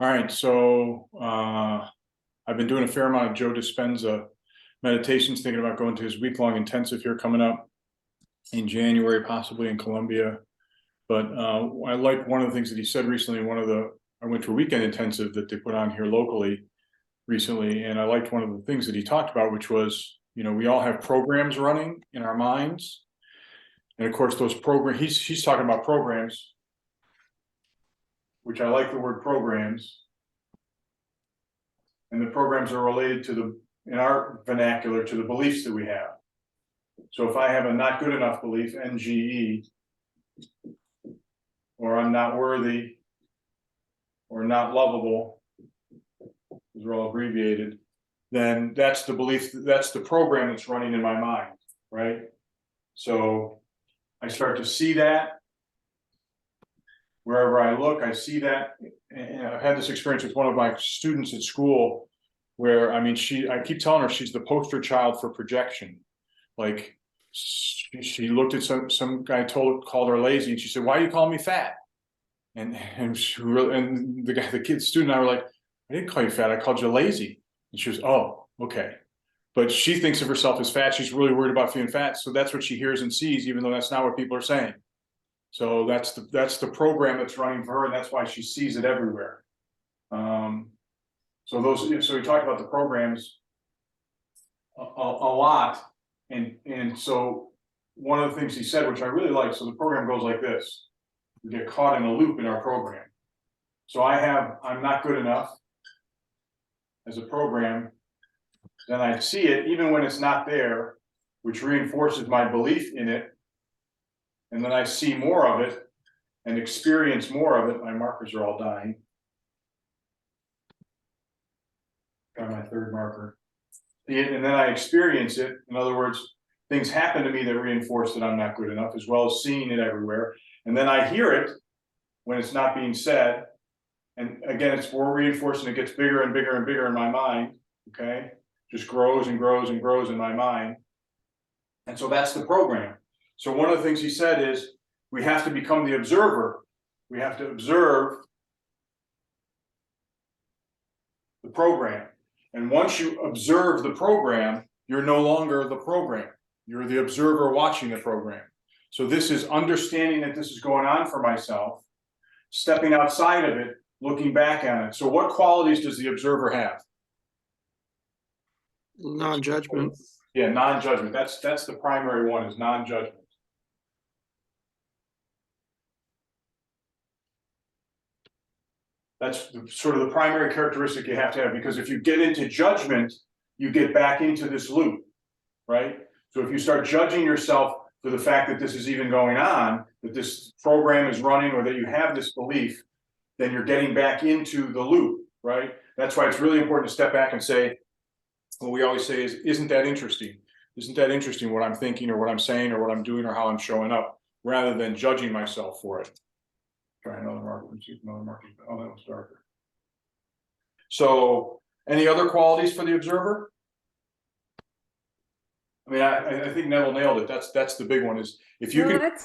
All right, so I've been doing a fair amount of Joe Dispenza meditations, thinking about going to his week-long intensive here coming up in January, possibly in Colombia. But I like one of the things that he said recently. I went to a weekend intensive that they put on here locally recently, and I liked one of the things that he talked about, which was, we all have programs running in our minds, and of course those programs. He's talking about programs, which I like the word programs. And the programs are related to in our vernacular, to the beliefs that we have. So if I have a not good enough belief, NGE, or I'm not worthy, or not lovable, these are all abbreviated, then that's the belief, that's the program that's running in my mind, right? So I start to see that. Wherever I look, I see that. And I've had this experience with one of my students at school where, I keep telling her she's the poster child for projection. Like she looked at some guy called her lazy, and she said, "Why do you call me fat?" And the student and I were like, "I didn't call you fat, I called you lazy." And she was, "Oh, okay." But she thinks of herself as fat. She's really worried about feeling fat. So that's what she hears and sees, even though that's not what people are saying. So that's the program that's running for her, and that's why she sees it everywhere. So we talked about the programs a lot, and so one of the things he said, which I really like, so the program goes like this: we get caught in a loop in our program. So I'm not good enough as a program, then I see it even when it's not there, which reinforces my belief in it. And then I see more of it and experience more of it. My markers are all dying. Got my third marker. And then I experience it. In other words, things happen to me that reinforce that I'm not good enough, as well as seeing it everywhere. And then I hear it when it's not being said. And again, it's more reinforcing. It gets bigger and bigger and bigger in my mind. Okay. Just grows and grows and grows in my mind. And so that's the program. So one of the things he said is we have to become the observer. We have to observe the program. And once you observe the program, you're no longer the program. You're the observer watching the program. So this is understanding that this is going on for myself, stepping outside of it, looking back at it. So what qualities does the observer have? Non-judgment. Yeah, non-judgment. That's the primary one, is non-judgment. That's sort of the primary characteristic you have to have, because if you get into judgment, you get back into this loop, right? So if you start judging yourself for the fact that this is even going on, that this program is running, or that you have this belief, then you're getting back into the loop, right? That's why it's really important to step back and say, what we always say is, isn't that interesting? Isn't that interesting what I'm thinking, or what I'm saying, or what I'm doing, or how I'm showing up, rather than judging myself for it. Try another marker. Another marker. Oh, that was darker. So, any other qualities for the observer? I think Neville nailed it. That's the big one. Is if you can. I'd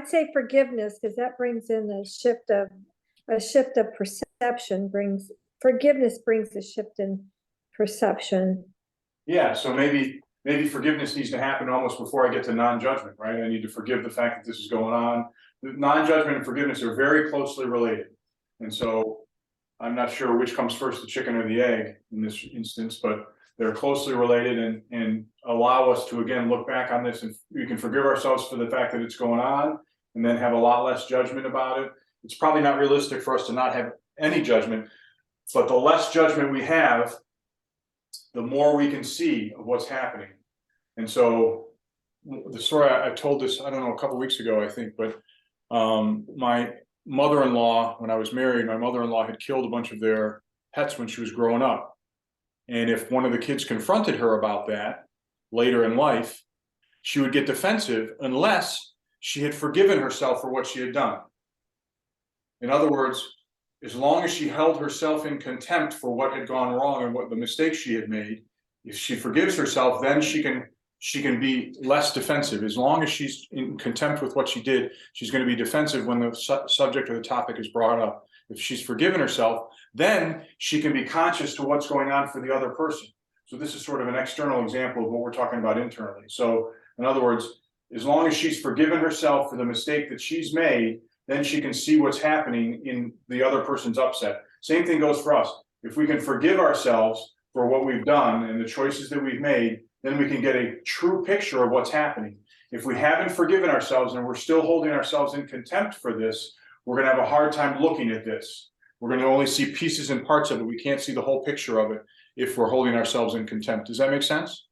say forgiveness, because that brings in a shift of perception. Forgiveness brings a shift in perception. Yeah. So maybe forgiveness needs to happen almost before I get to non-judgment, right? I need to forgive the fact that this is going on. Non-judgment and forgiveness are very closely related, and so I'm not sure which comes first, the chicken or the egg in this instance, but they're closely related, and allow us to again look back on this, and we can forgive ourselves for the fact that it's going on, and then have a lot less judgment about it. It's probably not realistic for us to not have any judgment, but the less judgment we have, the more we can see of what's happening. And so the story I told this, I don't know, a couple of weeks ago, I think, but my mother-in-law, when I was married, my mother-in-law had killed a bunch of their pets when she was growing up. And if one of the kids confronted her about that later in life, she would get defensive unless she had forgiven herself for what she had done. In other words, as long as she held herself in contempt for what had gone wrong and what the mistakes she had made, if she forgives herself, then she can she can be less defensive. As long as she's in contempt with what she did, she's going to be defensive when the subject or the topic is brought up. If she's forgiven herself, then she can be conscious to what's going on for the other person. So this is sort of an external example of what we're talking about internally. So in other words, as long as she's forgiven herself for the mistake that she's made, then she can see what's happening in the other person's upset. Same thing goes for us. If we can forgive ourselves for what we've done and the choices that we've made, then we can get a true picture of what's happening. If we haven't forgiven ourselves and we're still holding ourselves in contempt for this, we're going to have a hard time looking at this. We're going to only see pieces and parts of it. We can't see the whole picture of it if we're holding ourselves in contempt. Does that make sense?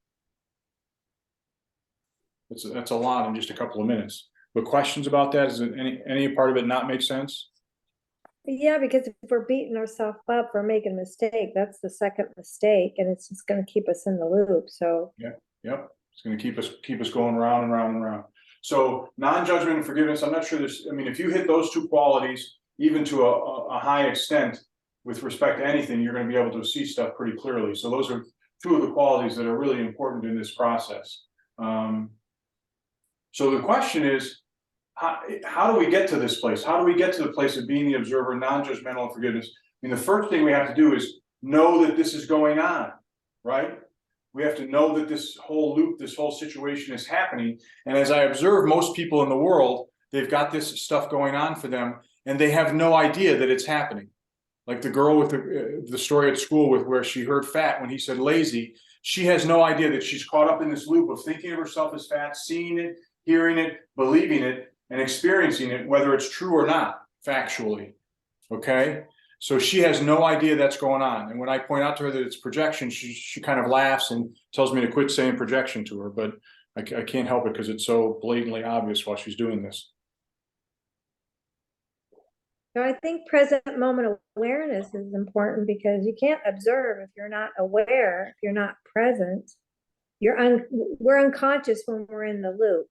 That's a lot in just a couple of minutes. But questions about that? Does any part of it not make sense? Yeah, because if we're beating ourselves up for making a mistake, that's the second mistake, and it's just going to keep us in the loop. So Yep. It's going to keep us going round and round and round. So non-judgment and forgiveness. I'm not sure there's. I mean, if you hit those two qualities, even to a high extent, with respect to anything, you're going to be able to see stuff pretty clearly. So those are two of the qualities that are really important in this process. So the question is, how do we get to this place? How do we get to the place of being the observer, non-judgmental, and forgiveness? I mean, the first thing we have to do is know that this is going on, right? We have to know that this whole loop, this whole situation is happening. And as I observe most people in the world, they've got this stuff going on for them, and they have no idea that it's happening. Like the girl with the story at school with where she heard fat when he said lazy, she has no idea that she's caught up in this loop of thinking of herself as fat, seeing it, hearing it, believing it, and experiencing it, whether it's true or not, factually, okay? So she has no idea that's going on. And when I point out to her that it's projection, she kind of laughs and tells me to quit saying projection to her, but I can't help it because it's so blatantly obvious while she's doing this. So I think present moment awareness is important, because you can't observe if you're not aware, if you're not present. We're unconscious when we're in the loop.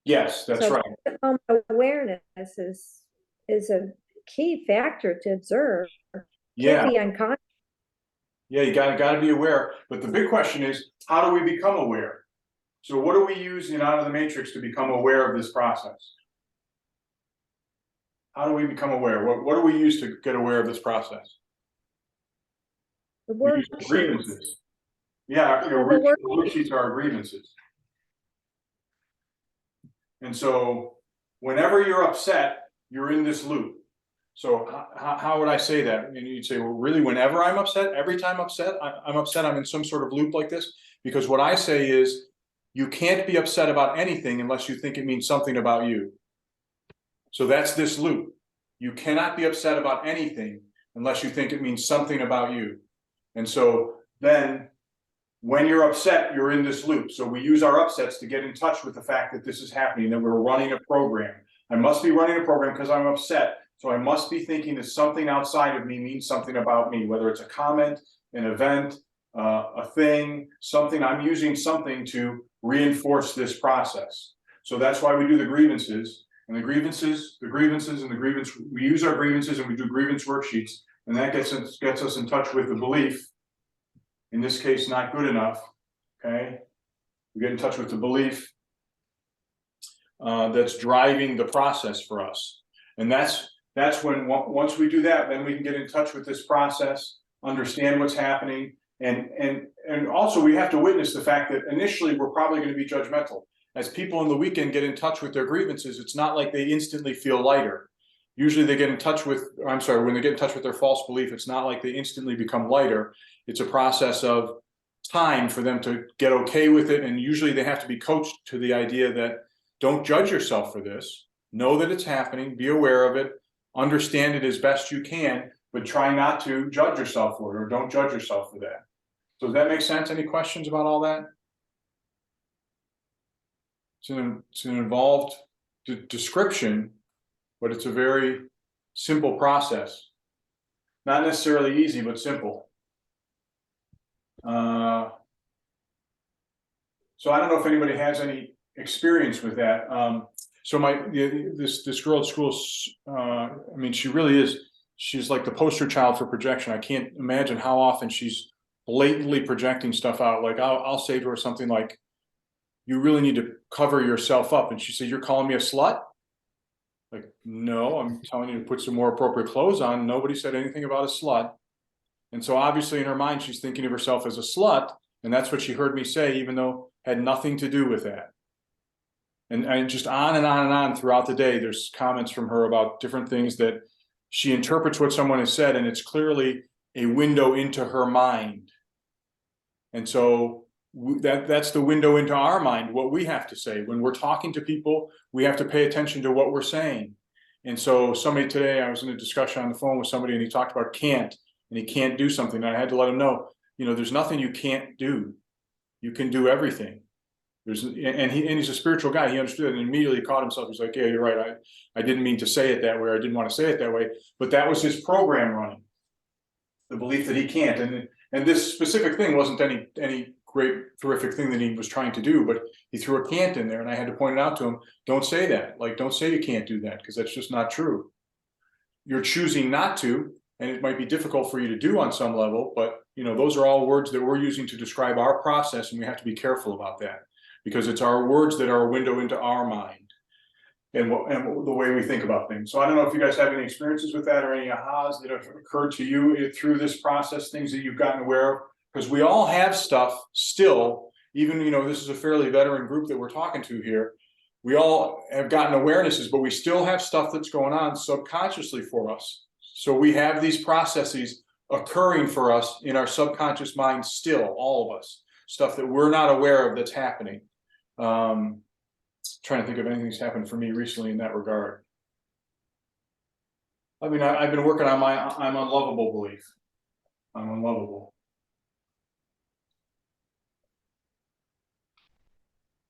Yes, that's So right. present moment awareness is a key factor to observe. Yeah. Can't be unconscious. Yeah, you gotta be aware. But the big question is, how do we become aware? So what do we use in Out of the Matrix to become aware of this process? How do we become aware? What do we use to get aware of this process? The We use worksheets. grievances. Yeah, The worksheets are our grievances. And so whenever you're upset, you're in this loop. So how would I say that? And you'd say, well, really, whenever I'm upset, every time I'm upset, I'm in some sort of loop like this? Because what I say is, you can't be upset about anything unless you think it means something about you. So that's this loop. You cannot be upset about anything unless you think it means something about you. And so then when you're upset, you're in this loop. So we use our upsets to get in touch with the fact that this is happening, that we're running a program. I must be running a program because I'm upset. So I must be thinking that something outside of me means something about me, whether it's a comment, an event, a thing, something. I'm using something to reinforce this process. So that's why we do the grievances. And the grievances, we use our grievances and we do grievance worksheets. And that gets us in touch with the belief, in this case, not good enough, okay? We get in touch with the belief that's driving the process for us. And that's when, once we do that, then we can get in touch with this process, understand what's happening. And also we have to witness the fact that initially we're probably going to be judgmental. As people in the weekend get in touch with their grievances, it's not like they instantly feel lighter. Usually they get in touch with, when they get in touch with their false belief, it's not like they instantly become lighter. It's a process of time for them to get okay with it. And usually they have to be coached to the idea that don't judge yourself for this. Know that it's happening, be aware of it, understand it as best you can, but try not to judge yourself for it, or don't judge yourself for that. So does that make sense? Any questions about all that? It's an involved description, but it's a very simple process. Not necessarily easy, but simple. So I don't know if anybody has any experience with that. So this girl at school, I mean, she really is. She's like the poster child for projection. I can't imagine how often she's blatantly projecting stuff out. Like I'll say to her something like, you really need to cover yourself up. And she said, you're calling me a slut? Like, no, I'm telling you to put some more appropriate clothes on. Nobody said anything about a slut. And so obviously in her mind, she's thinking of herself as a slut. And that's what she heard me say, even though it had nothing to do with that. And just on and on and on throughout the day, there's comments from her about different things that she interprets what someone has said, and it's clearly a window into her mind. And so that's the window into our mind, what we have to say. When we're talking to people, we have to pay attention to what we're saying. And so somebody today, I was in a discussion on the phone with somebody, and he talked about can't, and he can't do something. And I had to let him know, there's nothing you can't do. You can do everything. And he's a spiritual guy. He understood and immediately caught himself. He's like, yeah, you're right. I didn't mean to say it that way. I didn't want to say it that way. But that was his program running. The belief that he can't. And this specific thing wasn't any great, terrific thing that he was trying to do, but he threw a can't in there, and I had to point it out to him. Don't say that. Like, don't say you can't do that, because that's just not true. You're choosing not to, and it might be difficult for you to do on some level, but those are all words that we're using to describe our process, and we have to be careful about that, because it's our words that are a window into our mind and the way we think about things. So I don't know if you guys have any experiences with that or any ahas that have occurred to you through this process, things that you've gotten aware of, because we all have stuff still, even, this is a fairly veteran group that we're talking to here. We all have gotten awarenesses, but we still have stuff that's going on subconsciously for us. So we have these processes occurring for us in our subconscious mind still, all of us, stuff that we're not aware of that's happening. Trying to think of anything that's happened for me recently in that regard. I mean, I've been working on I'm unlovable belief. I'm unlovable.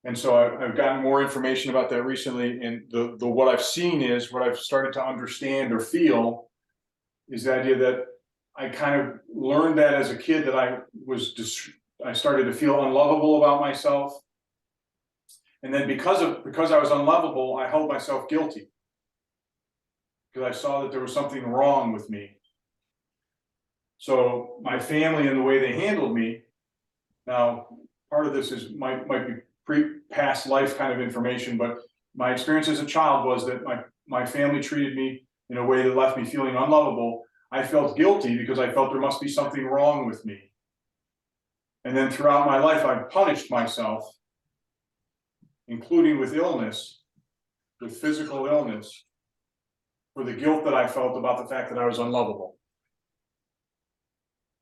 And so I've gotten more information about that recently, and the what I've seen is, what I've started to understand or feel is the idea that I kind of learned that as a kid, that I started to feel unlovable about myself. And then because I was unlovable, I held myself guilty, because I saw that there was something wrong with me. So my family and the way they handled me, now part of this might be past life kind of information, but my experience as a child was that my family treated me in a way that left me feeling unlovable. I felt guilty because I felt there must be something wrong with me. And then throughout my life, I punished myself, including with illness, with physical illness, for the guilt that I felt about the fact that I was unlovable.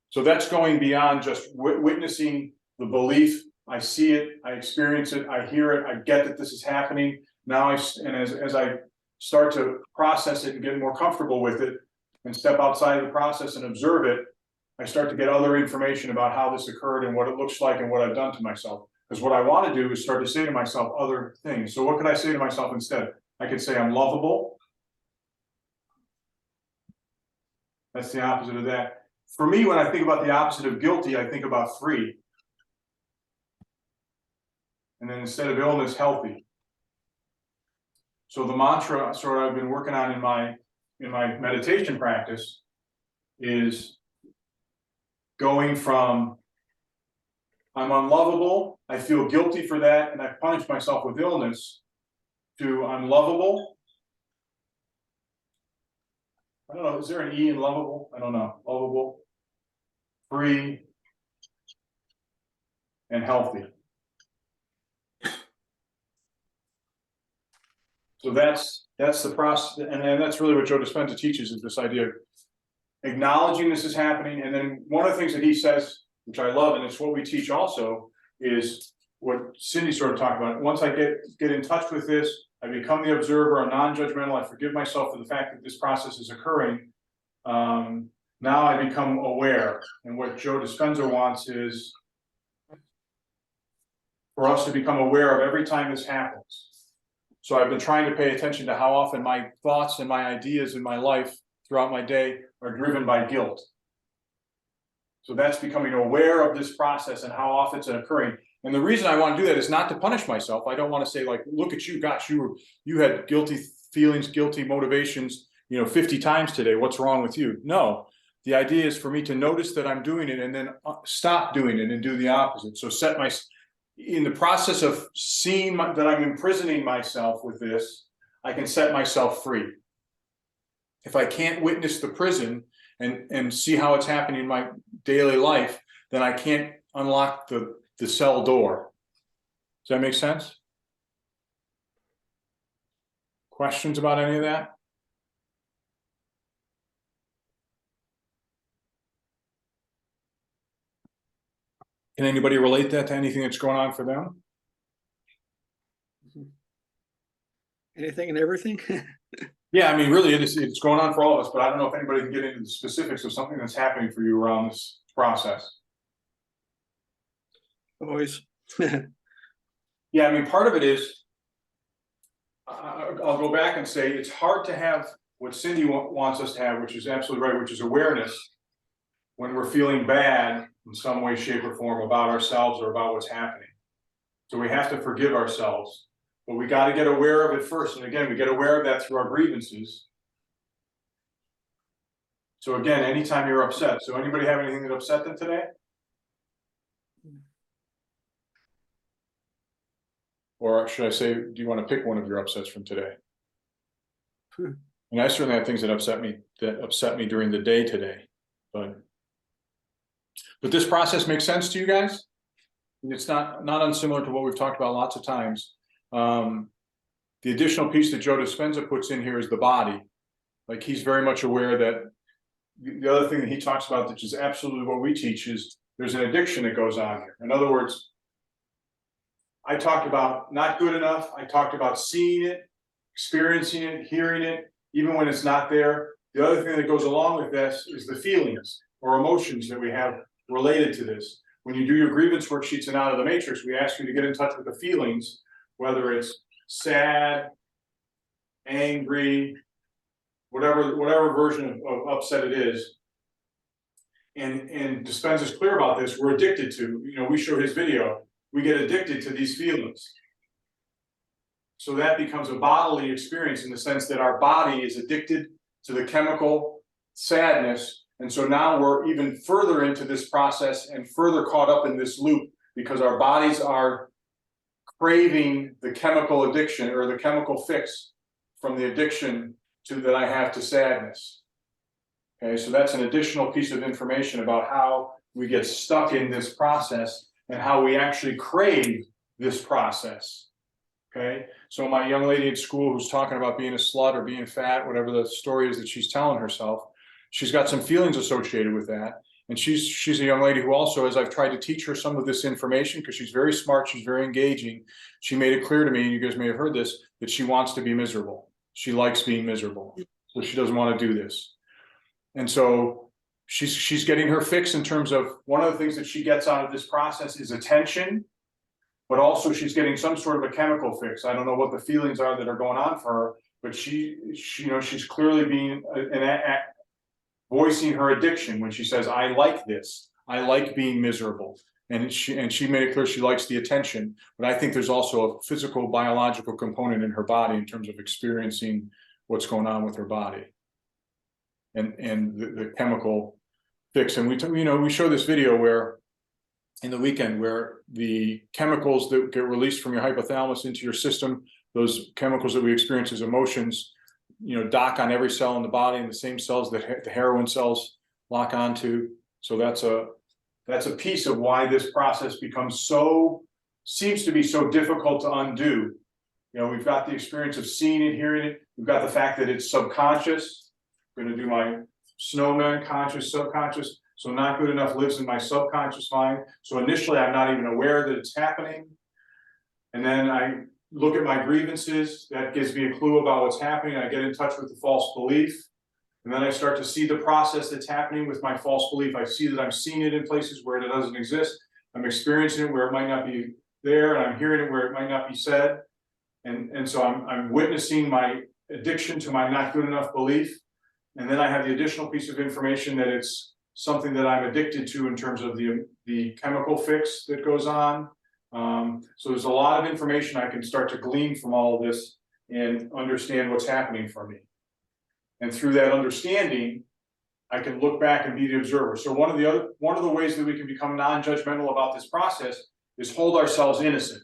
So that's going beyond just witnessing the belief. I see it, I experience it, I hear it, I get that this is happening. Now, as I start to process it and get more comfortable with it and step outside of the process and observe it, I start to get other information about how this occurred and what it looks like and what I've done to myself. Because what I want to do is start to say to myself other things. So what could I say to myself instead? I could say I'm lovable. That's the opposite of that. For me, when I think about the opposite of guilty, I think about free. And then instead of illness, healthy. So the mantra sort of I've been working on in my meditation practice is going from I'm unlovable, I feel guilty for that, and I punish myself with illness, to I'm lovable. I don't know, is there an E in lovable? I don't know. Lovable, free, and healthy. So that's the process, and that's really what Joe Dispenza teaches, is this idea of acknowledging this is happening. And then one of the things that he says, which I love, and it's what we teach also, is what Cindy sort of talked about. Once I get in touch with this, I become the observer, I'm non-judgmental, I forgive myself for the fact that this process is occurring. Now I become aware. And what Joe Dispenza wants is for us to become aware of every time this happens. So I've been trying to pay attention to how often my thoughts and my ideas in my life throughout my day are driven by guilt. So that's becoming aware of this process and how often it's occurring. And the reason I want to do that is not to punish myself. I don't want to say, like, look at you, gosh, you had guilty feelings, guilty motivations, 50 times today. What's wrong with you? No, the idea is for me to notice that I'm doing it and then stop doing it and do the opposite. So in the process of seeing that I'm imprisoning myself with this, I can set myself free. If I can't witness the prison and see how it's happening in my daily life, then I can't unlock the cell door. Does that make sense? Questions about any of that? Can anybody relate that to anything that's going on for them? Anything and everything. Yeah, I mean, really, it's going on for all of us, but I don't know if anybody can get into the specifics of something that's happening for you around this process. Always. Yeah, I mean, part of it is, I'll go back and say, it's hard to have what Cindy wants us to have, which is absolutely right, which is awareness, when we're feeling bad in some way, shape, or form about ourselves or about what's happening. So we have to forgive ourselves. But we got to get aware of it first. And again, we get aware of that through our grievances. So again, anytime you're upset. So anybody have anything that upset them today? Or should I say, do you want to pick one of your upsets from today? And I certainly have things that upset me during the day today. But this process makes sense to you guys? It's not unsimilar to what we've talked about lots of times. The additional piece that Joe Dispenza puts in here is the body. Like, he's very much aware that the other thing that he talks about, which is absolutely what we teach, is there's an addiction that goes on here. In other words, I talked about not good enough. I talked about seeing it, experiencing it, hearing it, even when it's not there. The other thing that goes along with this is the feelings or emotions that we have related to this. When you do your grievance worksheets and out of the matrix, we ask you to get in touch with the feelings, whether it's sad, angry, whatever version of upset it is. And Dispenza's clear about this. We're addicted to, we showed his video, we get addicted to these feelings. So that becomes a bodily experience in the sense that our body is addicted to the chemical sadness. And so now we're even further into this process and further caught up in this loop because our bodies are craving the chemical addiction or the chemical fix from the addiction that I have to sadness. Okay, so that's an additional piece of information about how we get stuck in this process and how we actually crave this process. Okay, so my young lady at school who's talking about being a slut or being fat, whatever the story is that she's telling herself, she's got some feelings associated with that. And she's a young lady who also, as I've tried to teach her some of this information, because she's very smart, she's very engaging, she made it clear to me, and you guys may have heard this, that she wants to be miserable. She likes being miserable. So she doesn't want to do this. And so she's getting her fix in terms of one of the things that she gets out of this process is attention, but also she's getting some sort of a chemical fix. I don't know what the feelings are that are going on for her, but she's clearly being voicing her addiction when she says, I like this. I like being miserable. And she made it clear she likes the attention, but I think there's also a physical, biological component in her body in terms of experiencing what's going on with her body and the chemical fix. And we show this video where in the weekend where the chemicals that get released from your hypothalamus into your system, those chemicals that we experience as emotions, dock on every cell in the body, and the same cells that the heroin cells lock onto. So that's a piece of why this process seems to be so difficult to undo. We've got the experience of seeing it, hearing it. We've got the fact that it's subconscious. I'm going to do my snowman, conscious, subconscious. So not good enough lives in my subconscious mind. So initially, I'm not even aware that it's happening. And then I look at my grievances. That gives me a clue about what's happening. I get in touch with the false belief. And then I start to see the process that's happening with my false belief. I see that I'm seeing it in places where it doesn't exist. I'm experiencing it where it might not be there, and I'm hearing it where it might not be said. And so I'm witnessing my addiction to my not good enough belief. And then I have the additional piece of information that it's something that I'm addicted to in terms of the chemical fix that goes on. So there's a lot of information I can start to glean from all of this and understand what's happening for me. And through that understanding, I can look back and be the observer. So one of the ways that we can become non-judgmental about this process is hold ourselves innocent.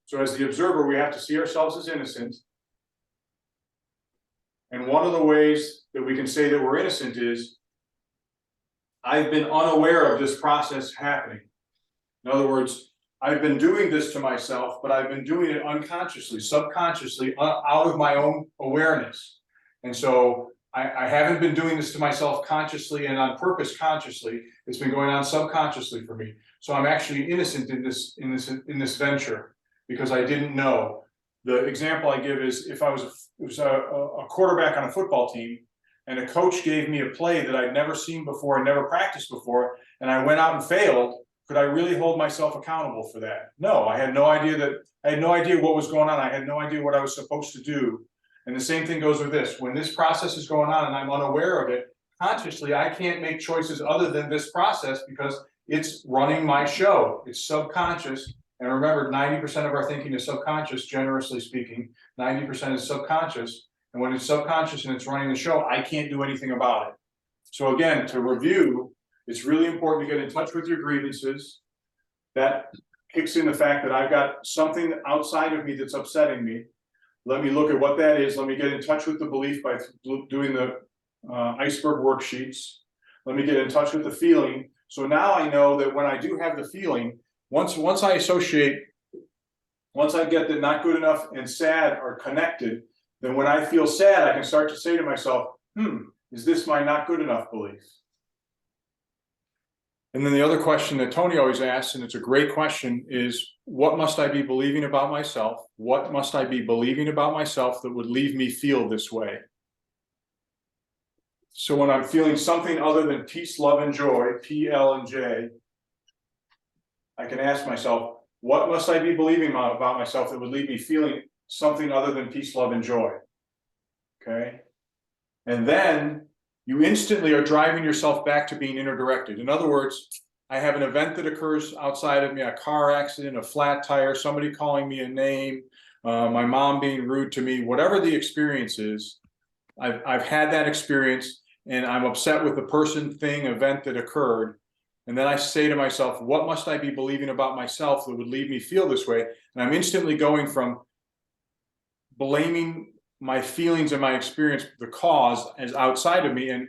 So as the observer, we have to see ourselves as innocent. And one of the ways that we can say that we're innocent is, I've been unaware of this process happening. In other words, I've been doing this to myself, but I've been doing it unconsciously, subconsciously, out of my own awareness. And so I haven't been doing this to myself consciously and on purpose consciously. It's been going on subconsciously for me. So I'm actually innocent in this venture because I didn't know. The example I give is if I was a quarterback on a football team and a coach gave me a play that I'd never seen before and never practiced before, and I went out and failed, could I really hold myself accountable for that? No, I had no idea what was going on. I had no idea what I was supposed to do. And the same thing goes with this. When this process is going on and I'm unaware of it, consciously, I can't make choices other than this process because it's running my show. It's subconscious. And remember, 90% of our thinking is subconscious, generously speaking. 90% is subconscious. And when it's subconscious and it's running the show, I can't do anything about it. So again, to review, it's really important to get in touch with your grievances. That kicks in the fact that I've got something outside of me that's upsetting me. Let me look at what that is. Let me get in touch with the belief by doing the iceberg worksheets. Let me get in touch with the feeling. So now I know that when I do have the feeling, once I get that not good enough and sad are connected, then when I feel sad, I can start to say to myself, is this my not good enough belief? And then the other question that Tony always asks, and it's a great question, is what must I be believing about myself? What must I be believing about myself that would leave me feel this way? So when I'm feeling something other than peace, love, and joy, P, L, and J, I can ask myself, what must I be believing about myself that would leave me feeling something other than peace, love, and joy? Okay. And then you instantly are driving yourself back to being inner directed. In other words, I have an event that occurs outside of me, a car accident, a flat tire, somebody calling me a name, my mom being rude to me, whatever the experience is, I've had that experience and I'm upset with the person, thing, event that occurred. And then I say to myself, what must I be believing about myself that would leave me feel this way? And I'm instantly going from blaming my feelings and my experience, the cause, as outside of me, and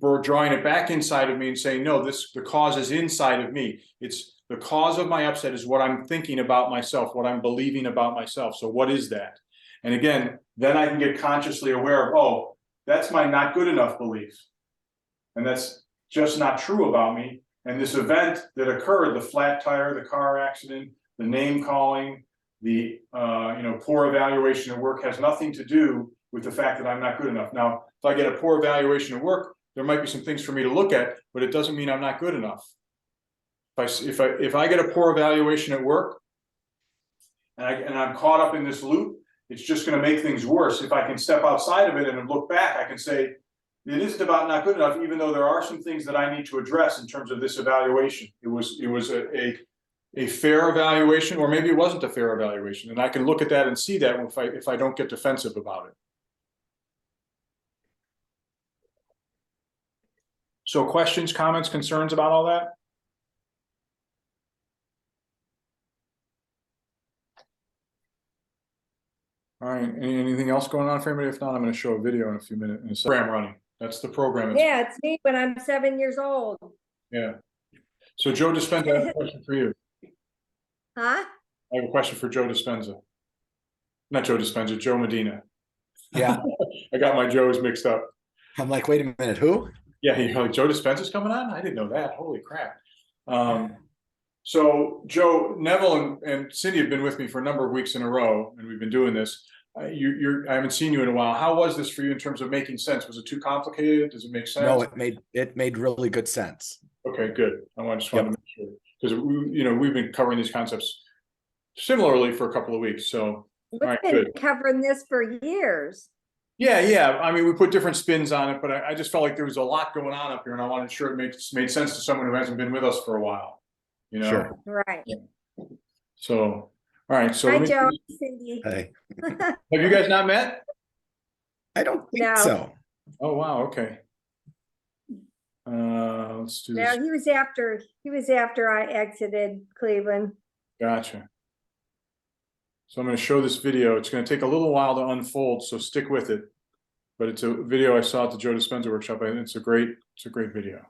we're drawing it back inside of me and saying, no, the cause is inside of me. It's the cause of my upset is what I'm thinking about myself, what I'm believing about myself. So what is that? And again, then I can get consciously aware of, oh, that's my not good enough belief. And that's just not true about me. And this event that occurred, the flat tire, the car accident, the name calling, the poor evaluation of work has nothing to do with the fact that I'm not good enough. Now, if I get a poor evaluation of work, there might be some things for me to look at, but it doesn't mean I'm not good enough. If I get a poor evaluation at work and I'm caught up in this loop, it's just going to make things worse. If I can step outside of it and look back, I can say, it isn't about not good enough, even though there are some things that I need to address in terms of this evaluation. It was a fair evaluation, or maybe it wasn't a fair evaluation, and I can look at that and see that if I don't get defensive about it. So questions, comments, concerns about all that? All right, anything else going on for anybody? If not, I'm going to show a video in a few minutes. In a program running. That's the program. Yeah, it's me when I'm 7 years old. Yeah. So Joe Dispenza, I have a question for you. Huh? I have a question for Joe Dispenza. Not Joe Dispenza, Joe Medina. Yeah. I got my Joes mixed up. I'm like, wait a minute, who? Yeah, you're like, Joe Dispenza's coming on? I didn't know that. Holy crap. So Joe, Neville and Cindy have been with me for a number of weeks in a row, and we've been doing this. I haven't seen you in a while. How was this for you in terms of making sense? Was it too complicated? Does it make sense? No, it made really good sense. Okay, good. Just wanted to make sure, because we've been covering these concepts similarly for a couple of weeks. So We've all right, been good. covering this for years. Yeah. I mean, we put different spins on it, but I just felt like there was a lot going on up here, and I wanted to sure it made sense to someone who hasn't been with us for a while. Sure. Right. So, all right. So Hi, Joe, Cindy. Hey, have you guys not met? I don't think No. so. Oh wow. Okay. Let's do No, this. he was after I exited Cleveland. Gotcha. So I'm gonna show this video. It's gonna take a little while to unfold, so stick with it. But it's a video I saw at the Joe Dispenza workshop, and it's a great video.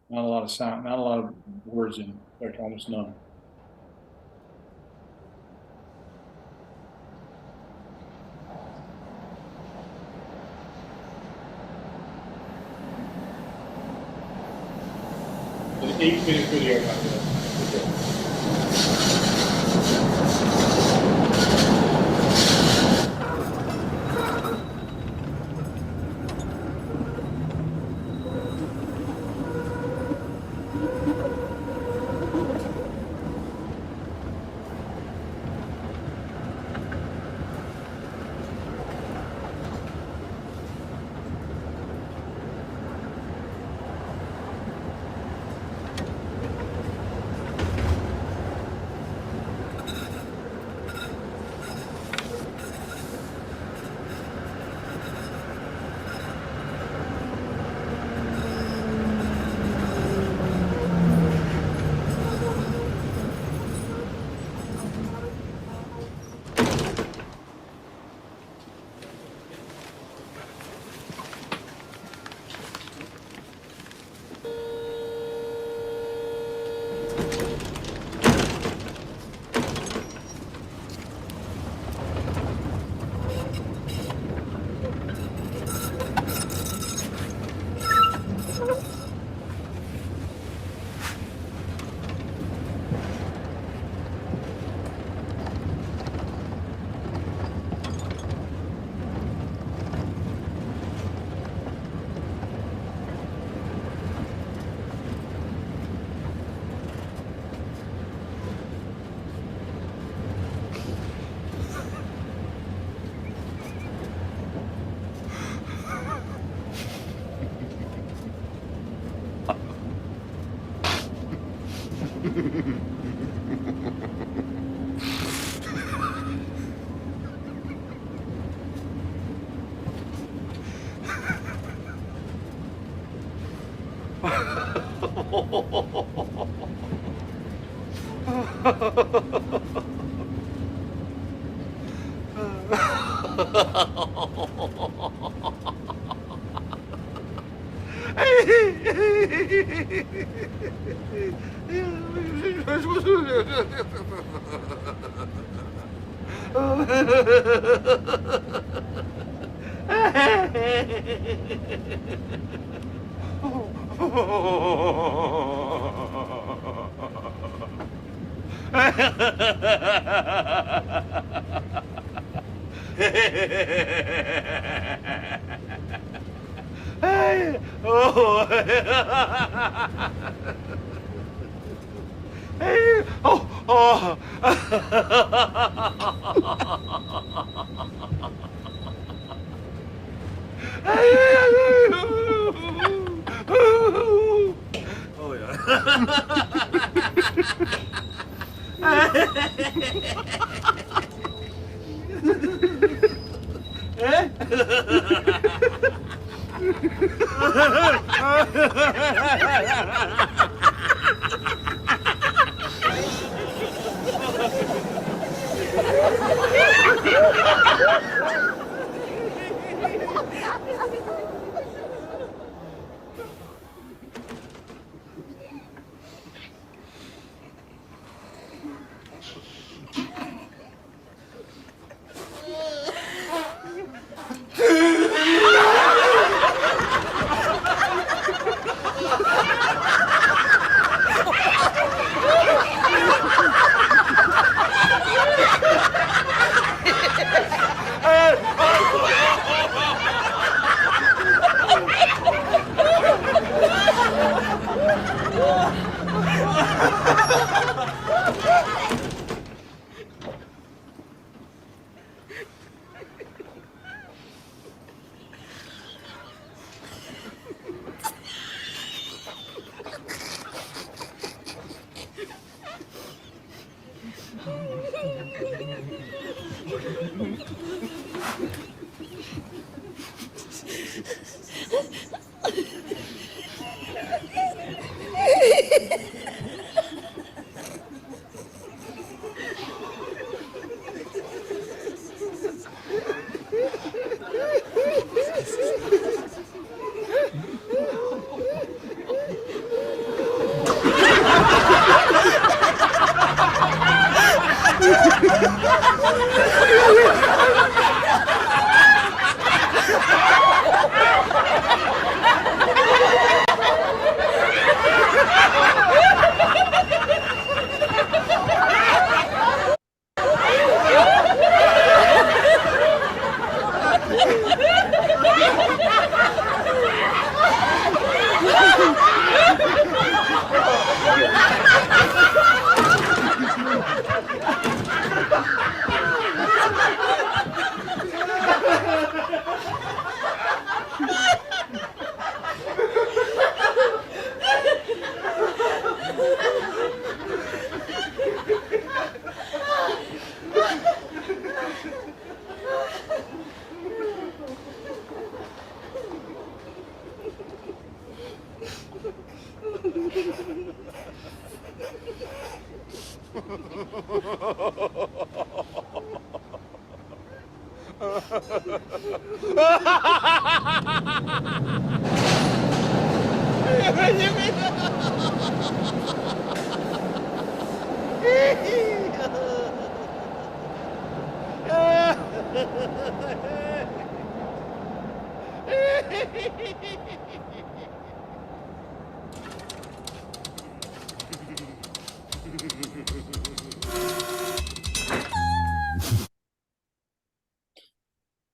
Not a lot of sound, not a lot of words in fact, almost none. An 8-minute video about that.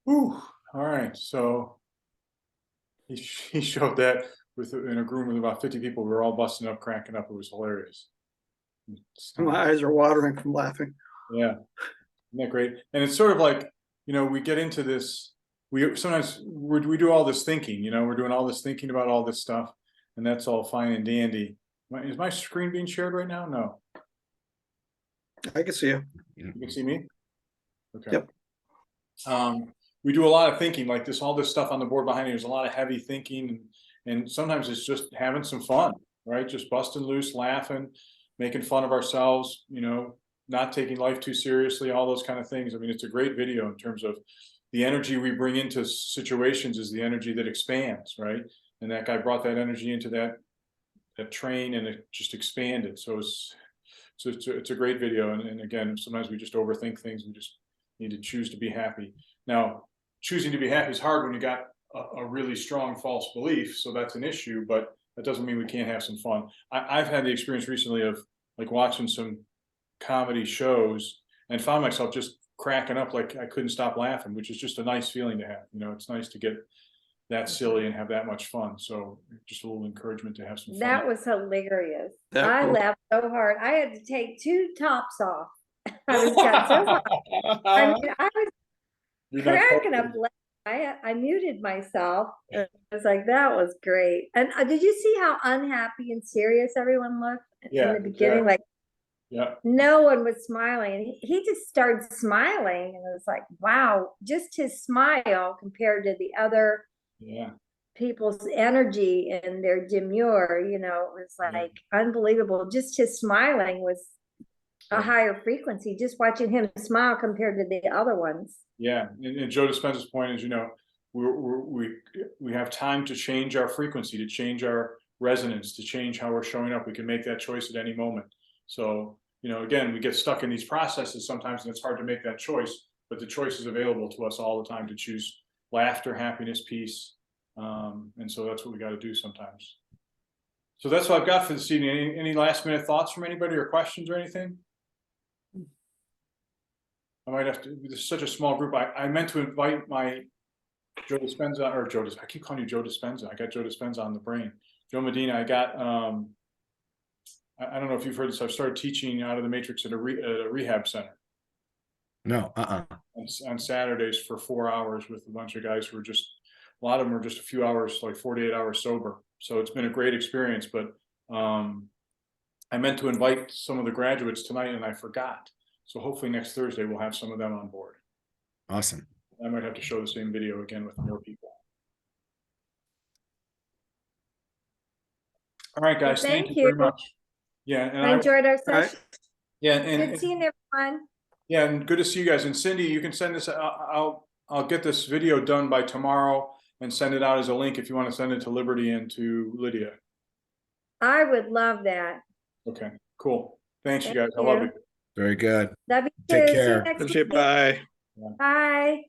Whew, all right, so he showed that in a room with about 50 people. We were all busting up, cracking up. It was hilarious. My eyes are watering from laughing. Yeah, isn't that great? And it's sort of like, you know, we get into this, we sometimes we do all this thinking, you know, we're doing all this thinking about all this stuff, and that's all fine and dandy. Is my screen being shared right now? No. I can see you. You can see me? Okay. Yep. We do a lot of thinking, like this, all this stuff on the board behind me. There's a lot of heavy thinking, and sometimes it's just having some fun, right? Just busting loose, laughing, making fun of ourselves, you know, not taking life too seriously, all those kind of things. I mean, it's a great video in terms of the energy we bring into situations is the energy that expands, right? And that guy brought that energy into that train, and it just expanded. So it's a great video. And again, sometimes we just overthink things. We just need to choose to be happy. Now, choosing to be happy is hard when you got a really strong false belief. So that's an issue, but that doesn't mean we can't have some fun. I've had the experience recently of like watching some comedy shows and found myself just cracking up, like I couldn't stop laughing, which is just a nice feeling to have. You know, it's nice to get that silly and have that much fun. So just a little encouragement to have some fun. That was hilarious. That I was- laughed so hard. I had to take 2 tops off. I was got so hard. I mean, I was You're not cracking up. coping. I muted myself. I was like, that was great. And did you see how unhappy and serious everyone looked Yeah, in the beginning? exactly. Like Yeah, no one was smiling. And he just started smiling, and it was like, wow, just his smile compared to the other yeah. people's energy and their demure, you know, it was like unbelievable. Just his smiling was a higher frequency, just watching him smile compared to the other ones. Yeah, and Joe Dispenza's point is, you know, we have time to change our frequency, to change our resonance, to change how we're showing up. We can make that choice at any moment. So, you know, again, we get stuck in these processes sometimes, and it's hard to make that choice, but the choice is available to us all the time to choose laughter, happiness, peace. And so that's what we got to do sometimes. So that's what I've got for this evening. Any last minute thoughts from anybody or questions or anything? I might have to, this is such a small group. I meant to invite my Joe Dispenza, or Joe, I keep calling you Joe Dispenza. I got Joe Dispenza on the brain. Joe Medina, I got, I don't know if you've heard this. I've started teaching out of the matrix at a rehab center. No, On Saturdays for 4 hours with a bunch of guys who are just, a lot of them are just a few hours, like 48 hours sober. So it's been a great experience, but I meant to invite some of the graduates tonight and I forgot. So hopefully next Thursday we'll have some of them on board. Awesome. I might have to show the same video again with more people. All right, guys, thank you very much. Yeah, and I enjoyed our right. session. yeah, Good and seeing everyone. yeah, and good to see you guys. And Cindy, you can send this. I'll get this video done by tomorrow and send it out as a link if you want to send it to Liberty and to Lydia. I would love that. Okay, cool. Thanks, you Thank guys. I love you. you. Very good. Love you Take too. See you care. next Appreciate, week. bye. Bye.